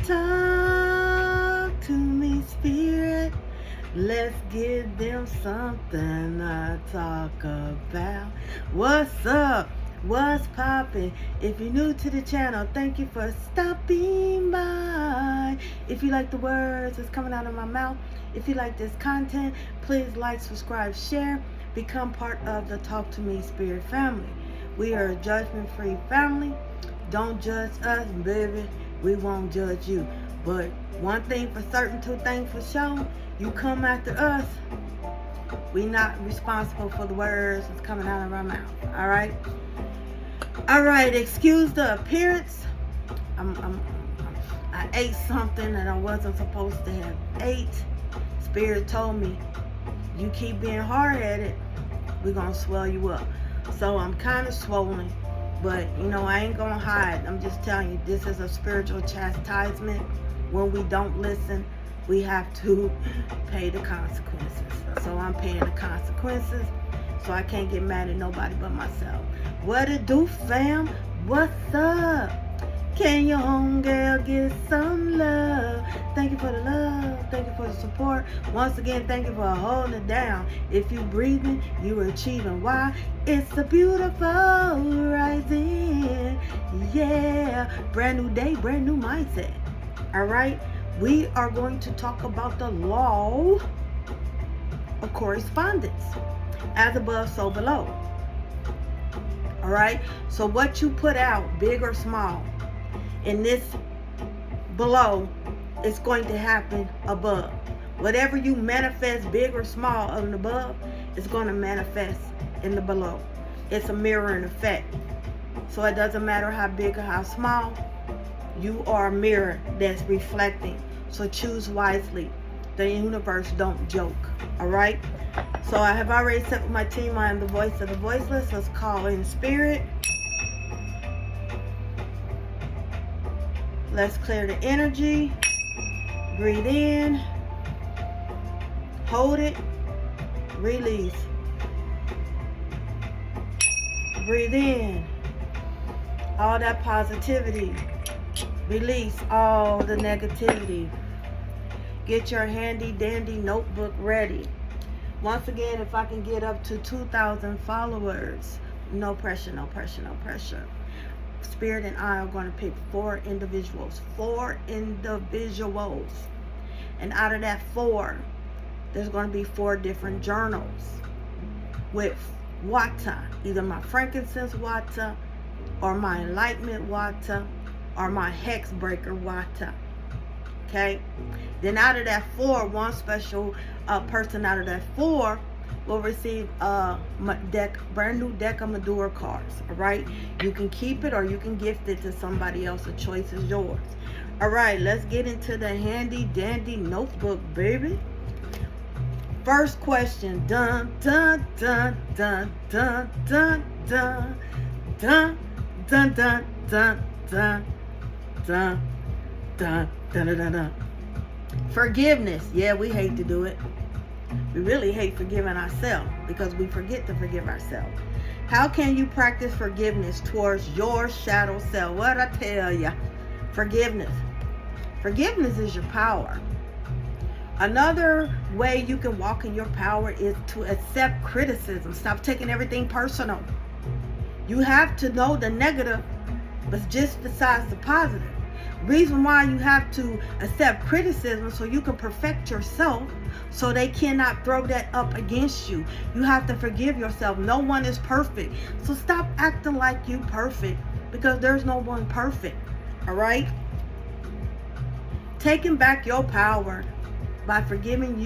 Talk to me, spirit. Let's give them something to talk about. What's up? What's poppin'? If you're new to the channel, thank you for stopping by. If you like the words that's coming out of my mouth, if you like this content, please like, subscribe, share, become part of the Talk to Me Spirit family. We are a judgment-free family. Don't judge us, baby. We won't judge you. But one thing for certain, two things for sure, you come after us, we not responsible for the words that's coming out of our mouth. All right? All right, excuse the appearance. I ate something that I wasn't supposed to have ate. Spirit told me, you keep being hard-headed, we're going to swell you up. So I'm kind of swollen, but you know, I ain't going to hide. I'm just telling you, this is a spiritual chastisement. When we don't listen, we have to pay the consequences. So I'm paying the consequences, so I can't get mad at nobody but myself. What it do, fam? What's up? Can your homegirl get some love? Thank you for the love. Thank you for the support. Once again, thank you for holding it down. If you breathing, you achieving. Why? It's a beautiful rising. Yeah. Brand new day, brand new mindset. All right. We are going to talk about the law of correspondence. As above, so below. All right. So what you put out, big or small, in this below, it's going to happen above. Whatever you manifest, big or small, of the above, it's going to manifest in the below. It's a mirroring effect. So it doesn't matter how big or how small, you are a mirror that's reflecting. So choose wisely. The universe don't joke. All right. So I have already set with my team. I am the voice of the voiceless. Let's call in spirit. Let's clear the energy. Breathe in. Hold it. Release. Breathe in. All that positivity. Release all the negativity. Get your handy dandy notebook ready. Once again, if I can get up to 2,000 followers, no pressure, no pressure, no pressure. Spirit and I are going to pick 4 individuals. 4 individuals. And out of that 4, there's going to be 4 different journals with water. Either my frankincense water, or my enlightenment water, or my hex breaker water. Okay? Then out of that 4, one special person out of that 4 will receive a brand new deck of Madura cards. All right? You can keep it or you can gift it to somebody else. The choice is yours. All right, let's get into the handy dandy notebook, baby. First question. Dun dun dun dun dun dun dun dun dun dun dun dun dun dun dun dun dun. Forgiveness. Yeah, we hate to do it. We really hate forgiving ourselves because we forget to forgive ourselves. How can you practice forgiveness towards your shadow self? What I tell ya? Forgiveness. Forgiveness is your power. Another way you can walk in your power is to accept criticism. Stop taking everything personal. You have to know the negative, but just besides the positive. Reason why you have to accept criticism so you can perfect yourself, so they cannot throw that up against you. You have to forgive yourself. No one is perfect. So stop acting like you perfect, because there's no one perfect. All right? Taking back your power by forgiving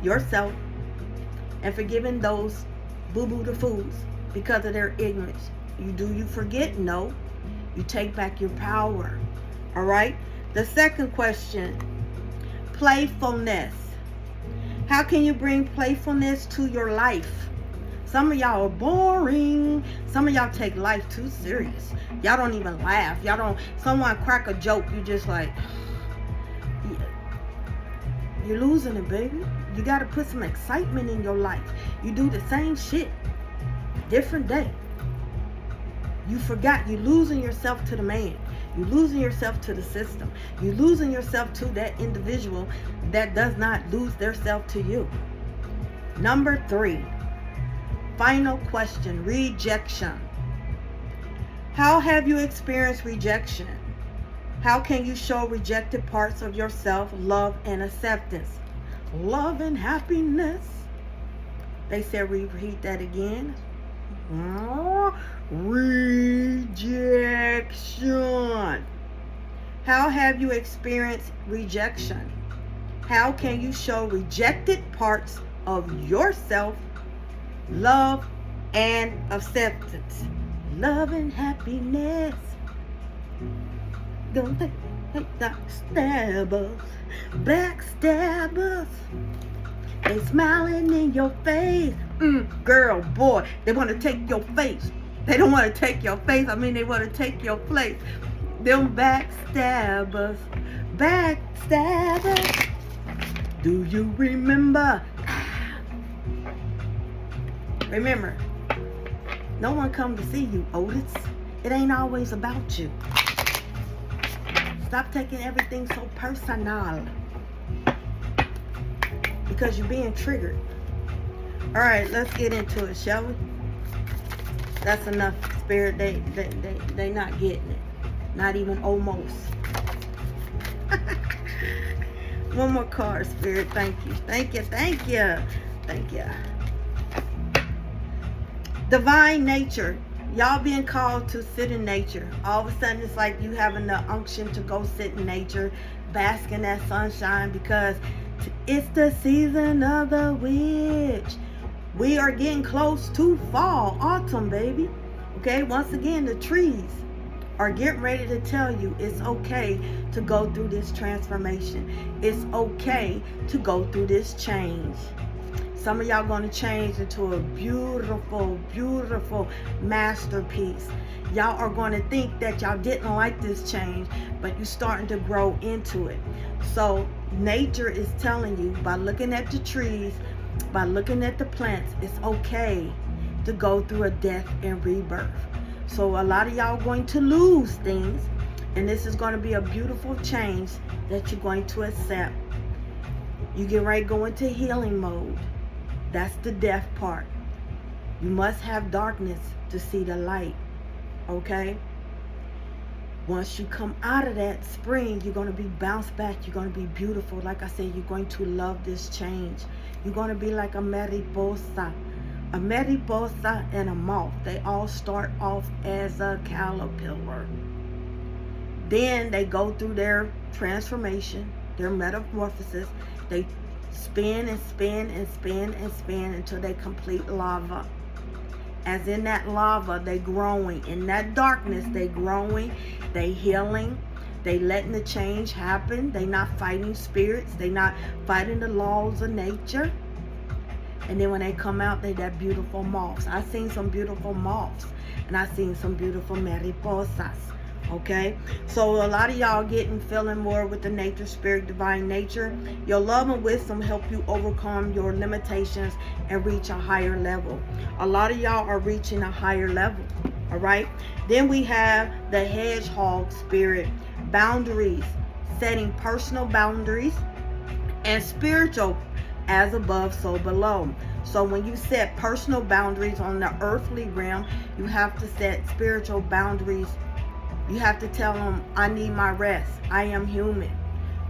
yourself, and forgiving those boo-boo the fools because of their ignorance. You forget? No. You take back your power. All right. The second question, playfulness. How can you bring playfulness to your life? Some of y'all are boring. Some of y'all take life too serious. Y'all don't even laugh. Y'all don't, someone crack a joke, you just like, you're losing it, baby. You got to put some excitement in your life. You do the same shit, different day. You forgot. You're losing yourself to the man. You're losing yourself to the system. You're losing yourself to that individual that does not lose their self to you. Number 3, final question, rejection. How have you experienced rejection? How can you show rejected parts of yourself love and acceptance? Love and happiness. They said repeat that again. Rejection. How have you experienced rejection? How can you show rejected parts of yourself love and acceptance? Love and happiness. Don't take backstabbers. They smiling in your face. Girl, boy, they want to take your face. They don't want to take your face. I mean, they want to take your place. Them backstabbers. Do you remember? Remember, no one come to see you, Otis. It ain't always about you. Stop taking everything so personal. Because you're being triggered. All right, let's get into it, shall we? That's enough, Spirit. They not getting it. Not even almost. One more card, Spirit. Thank you. Divine nature. Y'all being called to sit in nature. All of a sudden, it's like you having the unction to go sit in nature, bask in that sunshine, because it's the season of the witch. We are getting close to fall, autumn, baby. Okay, once again, the trees are getting ready to tell you it's okay to go through this transformation. It's okay to go through this change. Some of y'all going to change into a beautiful, beautiful masterpiece. Y'all are going to think that y'all didn't like this change, but you're starting to grow into it. So nature is telling you, by looking at the trees, by looking at the plants, it's okay to go through a death and rebirth. So a lot of y'all are going to lose things, and this is going to be a beautiful change that you're going to accept. You get ready to go into healing mode. That's the death part. You must have darkness to see the light. Okay? Once you come out of that spring, you're going to be bounced back. You're going to be beautiful. Like I said, you're going to love this change. You're going to be like a mariposa. A mariposa and a moth. They all start off as a caterpillar. Then they go through their transformation, their metamorphosis. They spin and spin and spin and spin until they complete lava. As in that lava, they growing. In that darkness, they growing, they healing, they letting the change happen. They not fighting spirits. They not fighting the laws of nature. And then when they come out, they that beautiful moths. I seen some beautiful moths, and I seen some beautiful mariposas. Okay, so a lot of y'all feeling more with the nature, spirit, divine nature. Your love and wisdom help you overcome your limitations and reach a higher level. A lot of y'all are reaching a higher level. All right, then we have the hedgehog spirit. Boundaries, setting personal boundaries, and spiritual, as above so below. So when you set personal boundaries on the earthly realm, you have to set spiritual boundaries. You have to tell them, I need my rest. I am human.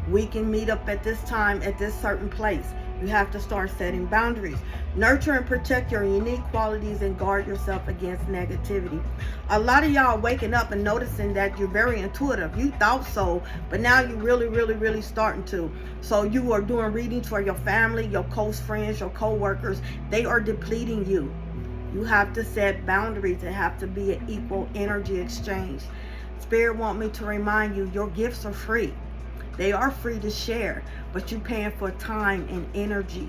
We can meet up at this time at this certain place. You have to start setting boundaries. Nurture and protect your unique qualities and guard yourself against negativity. A lot of y'all waking up and noticing that you're very intuitive. You thought so, but now you're really starting to. So you are doing readings for your family, your close friends, your co-workers. They are depleting you. You have to set boundaries. It have to be an equal energy exchange. Spirit want me to remind you, your gifts are free. They are free to share, but you're paying for time and energy.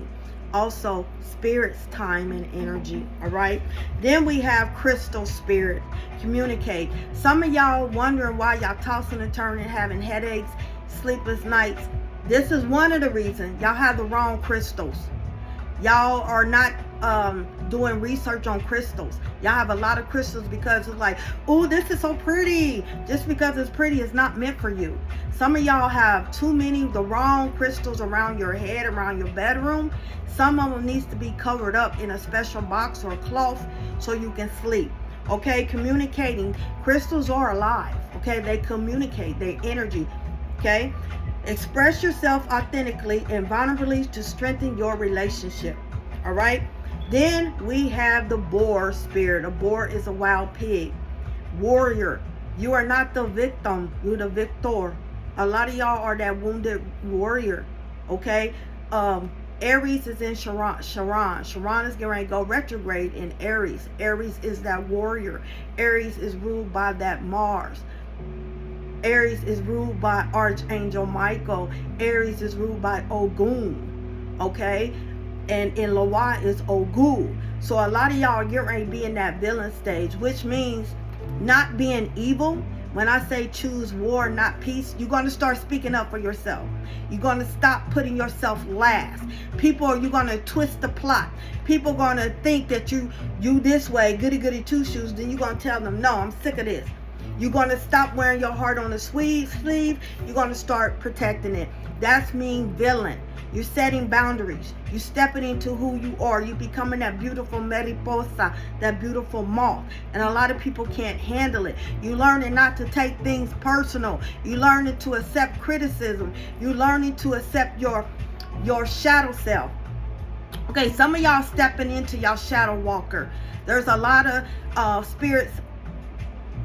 Also, spirit's time and energy. All right. Then we have crystal spirit. Communicate. Some of y'all wondering why y'all tossing and turning, having headaches, sleepless nights. This is one of the reasons. Y'all have the wrong crystals. Y'all are not doing research on crystals. Y'all have a lot of crystals because it's like, oh, this is so pretty. Just because it's pretty is not meant for you. Some of y'all have too many, the wrong crystals around your head, around your bedroom. Some of them needs to be covered up in a special box or cloth so you can sleep. Okay, communicating. Crystals are alive. Okay, they communicate, they energy. Okay, express yourself authentically and vulnerably to strengthen your relationship. All right. Then we have the boar spirit. A boar is a wild pig. Warrior. You are not the victim. You're the victor. A lot of y'all are that wounded warrior. Okay. Aries is in Chiron. Chiron is getting ready to go retrograde in Aries. Aries is that warrior. Aries is ruled by that Mars. Aries is ruled by Archangel Michael. Aries is ruled by Ogun. Okay? And in Loa is Ogu. So a lot of y'all are getting ready to be in that villain stage, which means not being evil. When I say choose war, not peace, you're going to start speaking up for yourself. You're going to stop putting yourself last. You're going to twist the plot. People are going to think that you this way, goody goody two shoes. Then you're going to tell them, no, I'm sick of this. You're going to stop wearing your heart on the sleeve. You're going to start protecting it. That's mean villain. You're setting boundaries. You're stepping into who you are. You're becoming that beautiful mariposa, that beautiful moth. And a lot of people can't handle it. You're learning not to take things personal. You're learning to accept criticism. You're learning to accept your shadow self. Okay, some of y'all stepping into y'all shadow walker. There's a lot of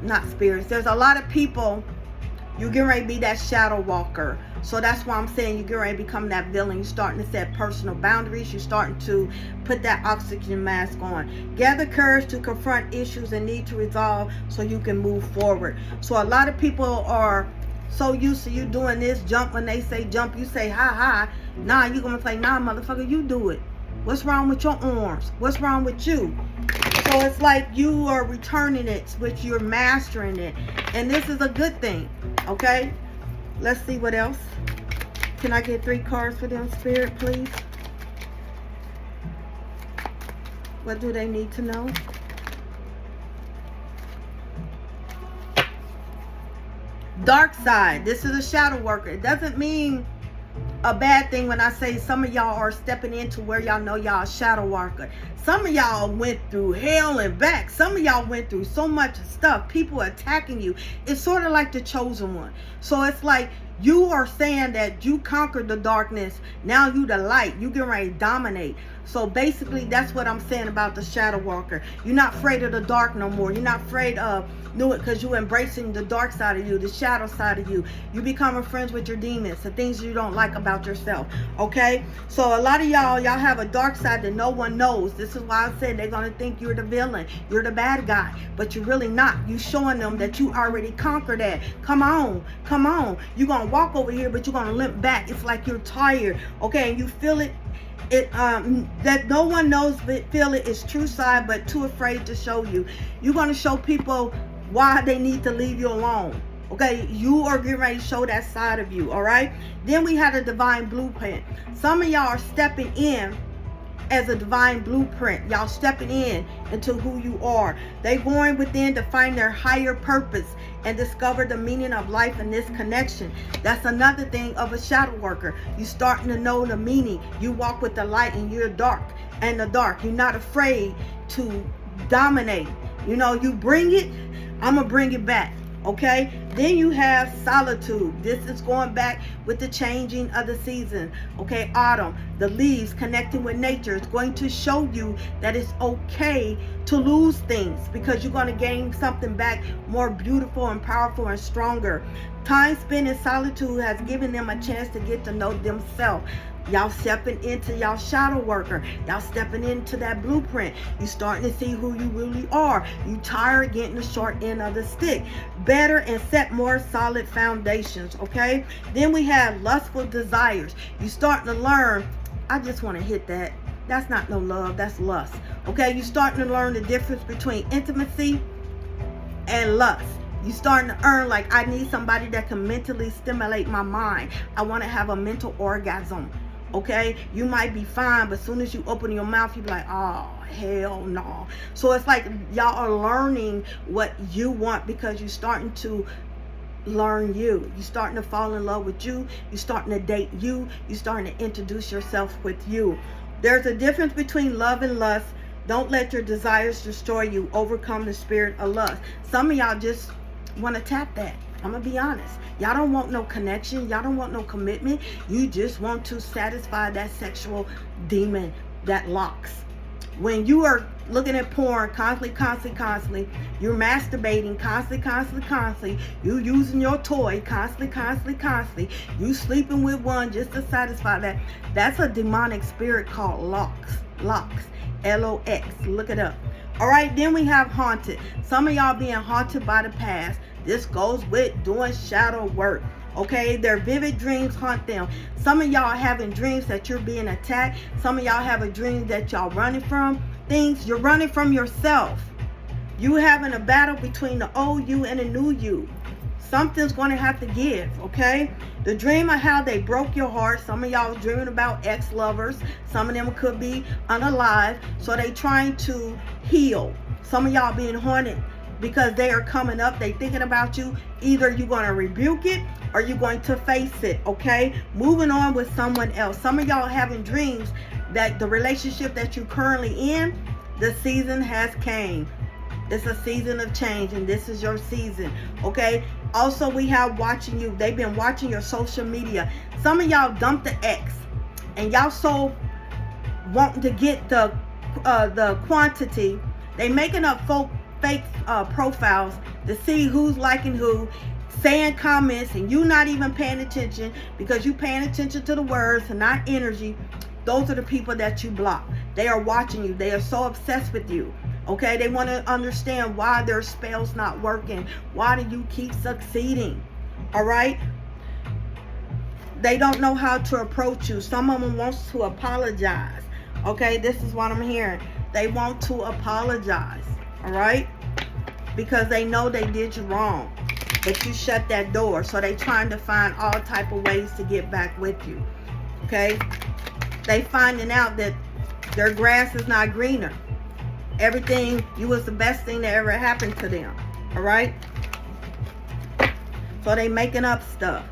there's a lot of people. You're getting ready to be that shadow walker. So that's why I'm saying you're getting ready to become that villain. You're starting to set personal boundaries. You're starting to put that oxygen mask on. Gather courage to confront issues and need to resolve so you can move forward. So a lot of people are so used to you doing this jump. When they say jump, you say ha ha. Nah, you're going to say, nah, motherfucker, you do it. What's wrong with your arms? What's wrong with you? So it's like you are returning it, which you're mastering it. And this is a good thing. Okay? Let's see what else. Can I get 3 cards for them, Spirit, please? What do they need to know? Dark side. This is a shadow worker. It doesn't mean a bad thing when I say some of y'all are stepping into where y'all know y'all shadow worker. Some of y'all went through hell and back. Some of y'all went through so much stuff. People attacking you. It's sort of like the chosen one. So it's like you are saying that you conquered the darkness. Now you the light. You get ready to dominate. So basically that's what I'm saying about the shadow walker. You're not afraid of the dark no more. You're not afraid of do it because you're embracing the dark side of you, the shadow side of you. You becoming friends with your demons, the things you don't like about yourself. Okay? So a lot of y'all have a dark side that no one knows. This is why I said they're going to think you're the villain. You're the bad guy. But you're really not. You showing them that you already conquered that. Come on. Come on. You're going to walk over here, but you're going to limp back. It's like you're tired. Okay? And you feel it. That no one knows but feel it is true side, but too afraid to show you. You're going to show people why they need to leave you alone. Okay, you are getting ready to show that side of you. All right, then we had a divine blueprint. Some of y'all are stepping in as a divine blueprint. Y'all stepping in into who you are. They going within to find their higher purpose and discover the meaning of life in this connection. That's another thing of a shadow worker. You starting to know the meaning. You walk with the light and you're dark and the dark. You're not afraid to dominate. You know, you bring it, I'm gonna bring it back. Okay, then you have solitude. This is going back with the changing of the season. Okay, autumn, the leaves connecting with nature is going to show you that it's okay to lose things because you're going to gain something back more beautiful and powerful and stronger. Time spent in solitude has given them a chance to get to know themselves. Y'all stepping into y'all shadow worker. Y'all stepping into that blueprint. You starting to see who you really are. You tired getting the short end of the stick. Better and set more solid foundations. Okay. Then we have lustful desires. You starting to learn. I just want to hit that. That's not no love. That's lust. Okay. You starting to learn the difference between intimacy and lust. You starting to earn like I need somebody that can mentally stimulate my mind. I want to have a mental orgasm. Okay, you might be fine, but as soon as you open your mouth, you be like, oh, hell no. So it's like y'all are learning what you want because you're starting to learn you. You're starting to fall in love with you. You're starting to date you. You're starting to introduce yourself with you. There's a difference between love and lust. Don't let your desires destroy you. Overcome the spirit of lust. Some of y'all just want to tap that. I'm going to be honest. Y'all don't want no connection. Y'all don't want no commitment. You just want to satisfy that sexual demon that locks. When you are looking at porn constantly, you're masturbating constantly, you using your toy constantly, you sleeping with one just to satisfy that. That's a demonic spirit called locks, L-O-X, look it up. All right, then we have haunted. Some of y'all being haunted by the past. This goes with doing shadow work. Okay, their vivid dreams haunt them. Some of y'all having dreams that you're being attacked. Some of y'all have a dream that y'all running from things. You're running from yourself. You having a battle between the old you and the new you. Something's going to have to give, okay? The dream of how they broke your heart. Some of y'all dreaming about ex-lovers. Some of them could be unalive. So they trying to heal. Some of y'all being haunted because they are coming up. They thinking about you. Either you're going to rebuke it or you're going to face it, okay? Moving on with someone else. Some of y'all having dreams that the relationship that you're currently in, the season has came. It's a season of change, and this is your season, okay? Also, we have watching you. They've been watching your social media. Some of y'all dumped the ex, and y'all so wanting to get the quantity. They making up fake profiles to see who's liking who, saying comments, and you not even paying attention because you paying attention to the words and not energy. Those are the people that you block. They are watching you. They are so obsessed with you. Okay, they want to understand why their spell's not working. Why do you keep succeeding? All right. They don't know how to approach you. Some of them wants to apologize. Okay, this is what I'm hearing. They want to apologize. All right, because they know they did you wrong, but you shut that door. So they trying to find all type of ways to get back with you. Okay, they finding out that their grass is not greener. Everything, you was the best thing that ever happened to them. All right, so they making up stuff.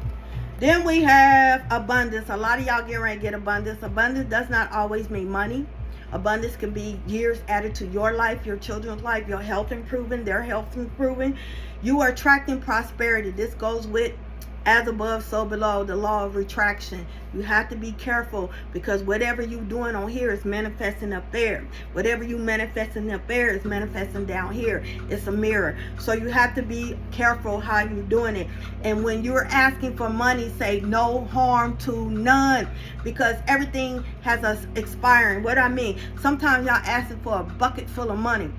Then we have abundance. A lot of y'all get ready to get abundance. Abundance does not always mean money. Abundance can be years added to your life, your children's life, your health improving, their health improving. You are attracting prosperity. This goes with as above, so below, the law of retraction. You have to be careful because whatever you doing on here is manifesting up there. Whatever you manifesting up there is manifesting down here. It's a mirror. So you have to be careful how you're doing it. And when you're asking for money, say no harm to none, because everything has us expiring. What I mean, sometimes y'all asking for a bucket full of money,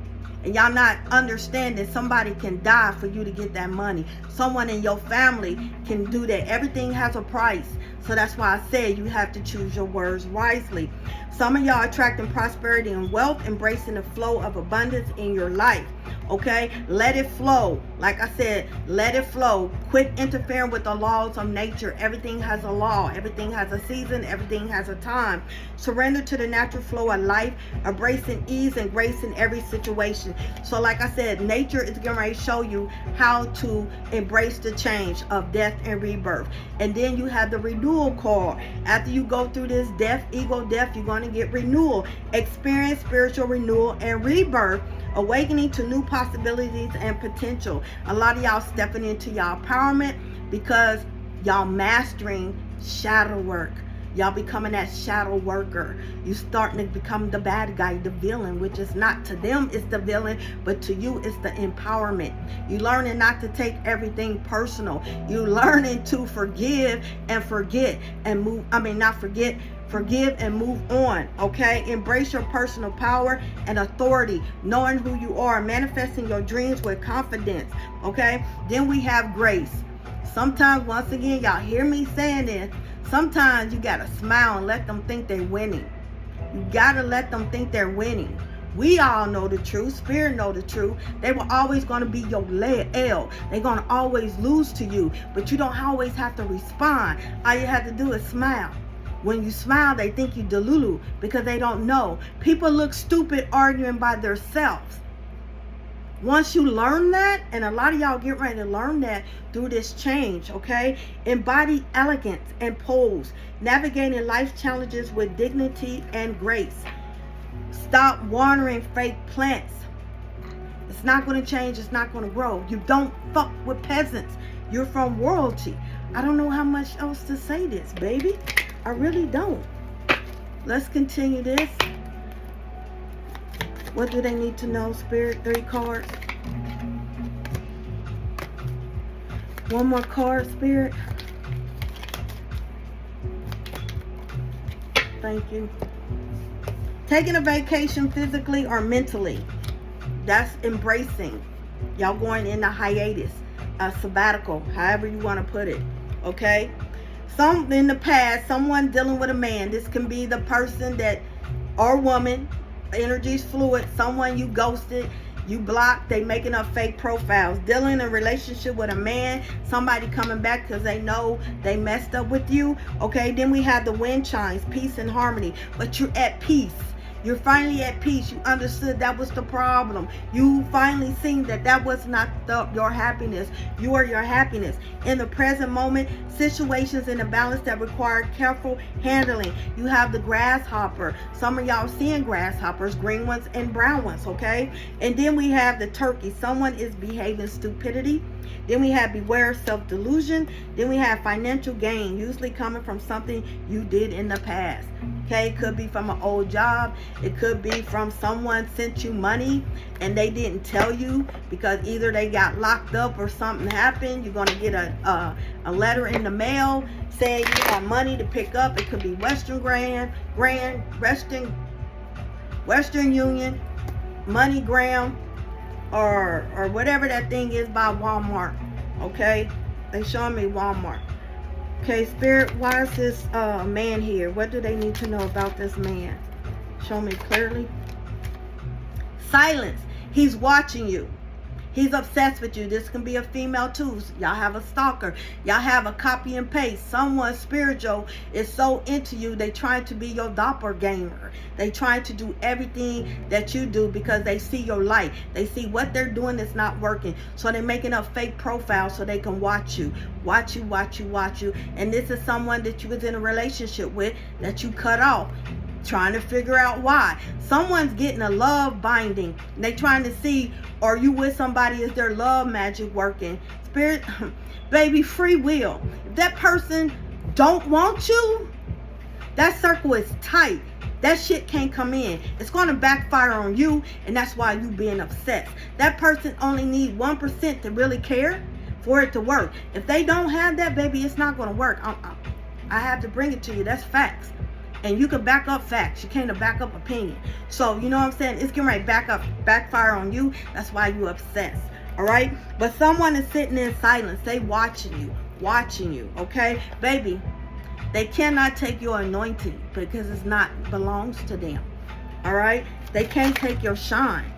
and y'all not understanding somebody can die for you to get that money. Someone in your family can do that. Everything has a price. So that's why I said you have to choose your words wisely. Some of y'all attracting prosperity and wealth, embracing the flow of abundance in your life. Okay, let it flow. Like I said, let it flow. Quit interfering with the laws of nature. Everything has a law. Everything has a season. Everything has a time. Surrender to the natural flow of life, embracing ease and grace in every situation. So like I said, nature is going to show you how to embrace the change of death and rebirth. And then you have the renewal card. After you go through this death, ego death, you're going to get renewal. Experience spiritual renewal and rebirth, awakening to new possibilities and potential. A lot of y'all stepping into y'all empowerment because y'all mastering shadow work. Y'all becoming that shadow worker. You starting to become the bad guy, the villain, which is not to them, it's the villain, but to you, it's the empowerment. You learning not to take everything personal. You learning to forgive and forget and move. Forgive and move on, okay? Embrace your personal power and authority, knowing who you are, manifesting your dreams with confidence, okay? Then we have grace. Sometimes, once again, y'all hear me saying this, sometimes you gotta smile and let them think they're winning. You gotta let them think they're winning. We all know the truth. Spirit know the truth. They were always going to be your L. They're going to always lose to you, but you don't always have to respond. All you have to do is smile. When you smile, they think you delulu because they don't know. People look stupid arguing by themselves. Once you learn that, and a lot of y'all get ready to learn that through this change, okay? Embody elegance and pose. Navigating life challenges with dignity and grace. Stop watering fake plants. It's not going to change. It's not going to grow. You don't fuck with peasants. You're from royalty. I don't know how much else to say this, baby. I really don't. Let's continue this. What do they need to know, Spirit? 3 cards. One more card, Spirit. Thank you. Taking a vacation physically or mentally. That's embracing. Y'all going in a hiatus, a sabbatical, however you want to put it. Okay? In the past, someone dealing with a man. This can be the person that, or woman, energy's fluid, someone you ghosted, you blocked, they making up fake profiles, dealing in a relationship with a man, somebody coming back because they know they messed up with you. Okay, then we have the wind chimes, peace and harmony, but you're at peace. You're finally at peace. You understood that was the problem. You finally seen that that was not your happiness. You are your happiness. In the present moment, situations in a balance that require careful handling. You have the grasshopper. Some of y'all seeing grasshoppers, green ones and brown ones, okay? And then we have the turkey. Someone is behaving stupidity. Then we have beware self-delusion. Then we have financial gain, usually coming from something you did in the past. Okay, it could be from an old job. It could be from someone sent you money and they didn't tell you because either they got locked up or something happened. You're going to get a letter in the mail saying you have money to pick up. It could be Western Union, MoneyGram, or whatever that thing is by Walmart. Okay, they showing me Walmart. Okay, Spirit, why is this man here? What do they need to know about this man? Show me clearly. Silence. He's watching you. He's obsessed with you. This can be a female too. Y'all have a stalker. Y'all have a copy and paste. Someone spiritual is so into you, they trying to be your doppelganger. They trying to do everything that you do because they see your light. They see what they're doing is not working. So they're making up fake profiles so they can watch you. Watch you. And this is someone that you was in a relationship with that you cut off. Trying to figure out why. Someone's getting a love binding. They trying to see, are you with somebody? Is their love magic working? Spirit, baby, free will. If that person don't want you, that circle is tight. That shit can't come in. It's going to backfire on you, and that's why you being obsessed. That person only need 1% to really care for it to work. If they don't have that, baby, it's not going to work. I have to bring it to you. That's facts. And you can back up facts. You can't back up opinion. So, you know what I'm saying? It's getting ready to backfire on you. That's why you obsessed. All right? But someone is sitting in silence. They watching you. Okay? Baby, they cannot take your anointing because it's not belongs to them. All right? They can't take your shine.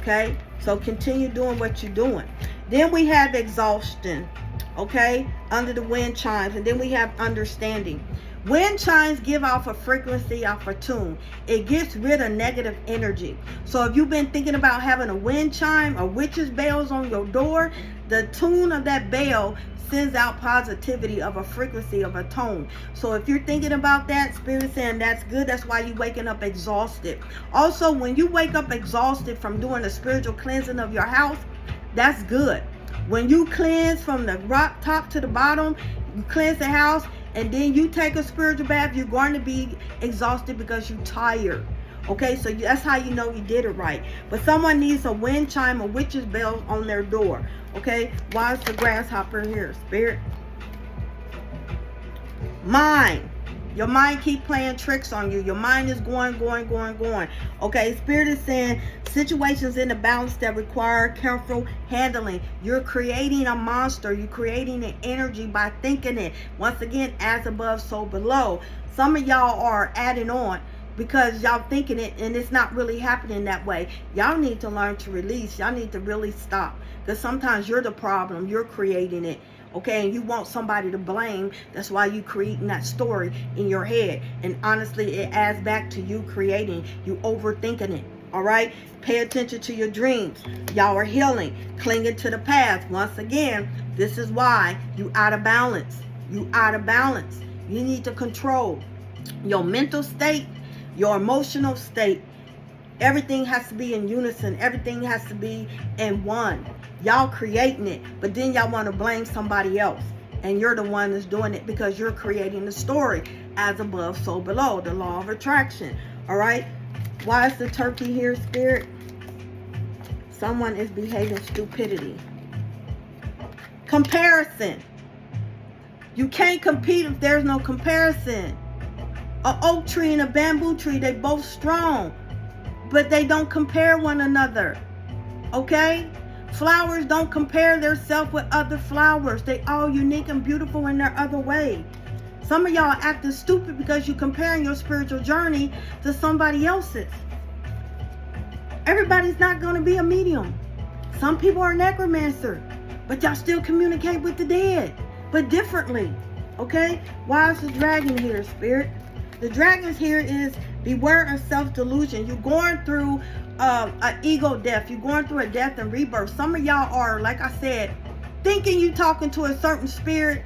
Okay? So continue doing what you're doing. Then we have exhaustion. Okay? Under the wind chimes. And then we have understanding. Wind chimes give off a frequency, off a tune. It gets rid of negative energy. So if you've been thinking about having a wind chime or witch's bells on your door, the tune of that bell sends out positivity of a frequency, of a tone. So if you're thinking about that, Spirit saying that's good. That's why you're waking up exhausted. Also, when you wake up exhausted from doing the spiritual cleansing of your house, that's good. When you cleanse from the rock top to the bottom, you cleanse the house, and then you take a spiritual bath, you're going to be exhausted because you're tired. Okay, so that's how you know you did it right. But someone needs a wind chime or witch's bell on their door. Okay, why is the grasshopper here, Spirit? Mind. Your mind keep playing tricks on you. Your mind is going. Okay, Spirit is saying situations in the balance that require careful handling. You're creating a monster. You're creating an energy by thinking it. Once again, as above, so below. Some of y'all are adding on because y'all thinking it and it's not really happening that way. Y'all need to learn to release. Y'all need to really stop because sometimes you're the problem. You're creating it. okay, and you want somebody to blame. That's why you creating that story in your head. And honestly, it adds back to you creating, you overthinking it. All right, pay attention to your dreams. Y'all are healing, clinging to the past. Once again, this is why you out of balance. You out of balance. You need to control your mental state, your emotional state. Everything has to be in unison. Everything has to be in one. Y'all creating it, but then y'all want to blame somebody else. And you're the one that's doing it because you're creating the story. As above, so below. The law of attraction. All right? Why is the turkey here, Spirit? Someone is behaving stupidity. Comparison. You can't compete if there's no comparison. An oak tree and a bamboo tree, they both strong, but they don't compare one another. Okay? Flowers don't compare themselves with other flowers. They all unique and beautiful in their other way. Some of y'all acting stupid because you're comparing your spiritual journey to somebody else's. Everybody's not going to be a medium. Some people are necromancer, but y'all still communicate with the dead, but differently. Okay? Why is the dragon here, Spirit? The dragon's here is beware of self-delusion. You're going through an ego death. You're going through a death and rebirth. Some of y'all are, like I said, thinking you talking to a certain spirit,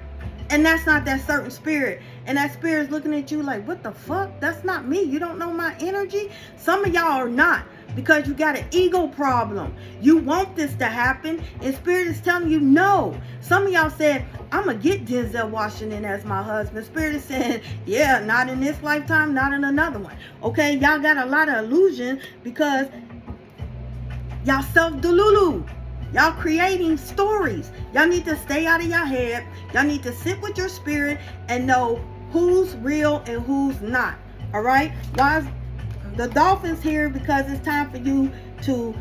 and that's not that certain spirit. And that spirit's looking at you like, what the fuck? That's not me. You don't know my energy? Some of y'all are not, because you got an ego problem. You want this to happen, and spirit is telling you no. Some of y'all said, I'm going to get Denzel Washington as my husband. Spirit is saying, yeah, not in this lifetime, not in another one. Okay, y'all got a lot of illusion because y'all self-delulu. Y'all creating stories. Y'all need to stay out of your head. Y'all need to sit with your spirit and know who's real and who's not. All right? Why is the dolphins here? Because it's time for you to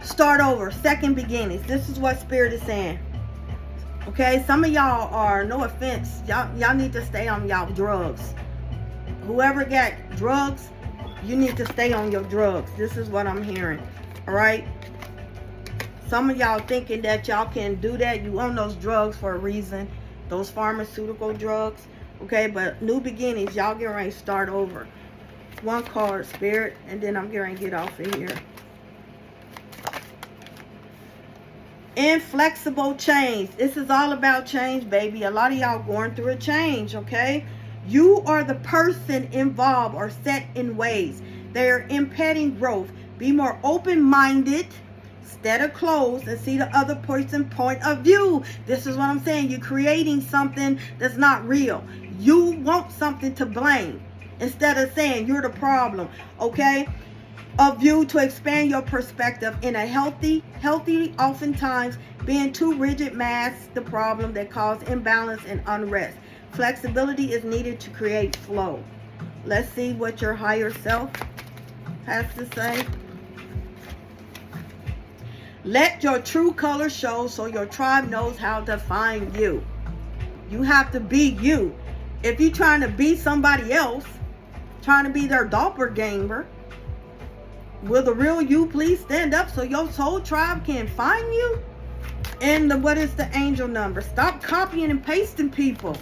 start over. Second beginnings. This is what spirit is saying. Okay? Some of y'all are, no offense, y'all need to stay on y'all drugs. Whoever got drugs, you need to stay on your drugs. This is what I'm hearing. All right? Some of y'all thinking that y'all can do that. You own those drugs for a reason. Those pharmaceutical drugs. Okay, but new beginnings. Y'all get ready to start over. One card, Spirit, and then I'm getting ready to get off of here. Inflexible change. This is all about change, baby. A lot of y'all going through a change, okay? You are the person involved or set in ways. They are impeding growth. Be more open-minded instead of closed, and see the other person's point of view. This is what I'm saying. You're creating something that's not real. You want something to blame instead of saying you're the problem, okay? Of you to expand your perspective in a healthy, oftentimes being too rigid masks the problem that cause imbalance and unrest. Flexibility is needed to create flow. Let's see what your higher self has to say. Let your true color show so your tribe knows how to find you. You have to be you. If you're trying to be somebody else, trying to be their doppelganger, will the real you please stand up so your soul tribe can find you? And what is the angel number? Stop copying and pasting people.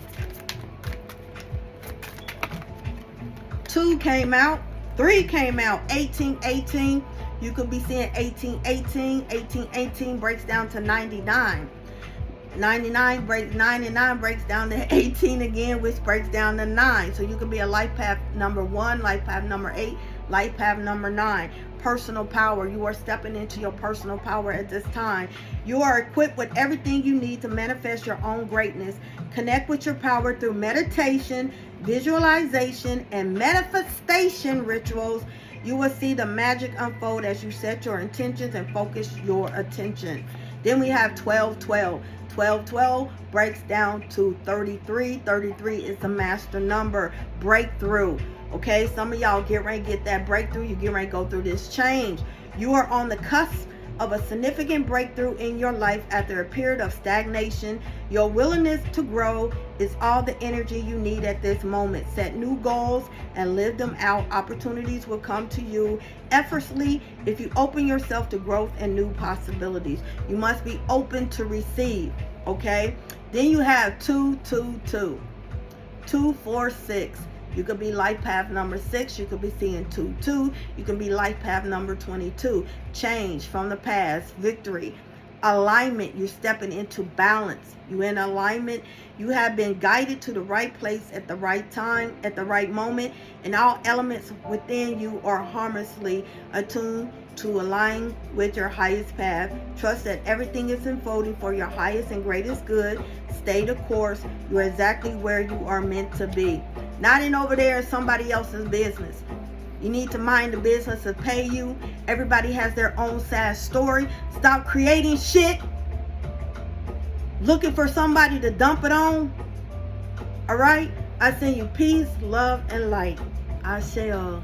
2 came out. 3 came out. 1818. You could be seeing 1818. 1818 breaks down to 99. 99 breaks down to 18 again, which breaks down to 9. So you could be a life path number 1, life path number 8, life path number 9. Personal power. You are stepping into your personal power at this time. You are equipped with everything you need to manifest your own greatness. Connect with your power through meditation, visualization, and manifestation rituals. You will see the magic unfold as you set your intentions and focus your attention. Then we have 1212. 1212 breaks down to 33. 33 is the master number. Breakthrough. Okay, some of y'all get ready to get that breakthrough. You get ready to go through this change. You are on the cusp of a significant breakthrough in your life after a period of stagnation. Your willingness to grow is all the energy you need at this moment. Set new goals and live them out. Opportunities will come to you effortlessly if you open yourself to growth and new possibilities. You must be open to receive, okay? Then you have 222. 246. You could be life path number 6. You could be seeing 22. You can be life path number 22. Change from the past. Victory. Alignment. You're stepping into balance. You're in alignment. You have been guided to the right place at the right time, at the right moment, and all elements within you are harmoniously attuned to align with your highest path. Trust that everything is unfolding for your highest and greatest good. Stay the course. You're exactly where you are meant to be. Not in over there in somebody else's business. You need to mind the business of pay you. Everybody has their own sad story. Stop creating shit. Looking for somebody to dump it on. Alright? I send you peace, love, and light. I shall.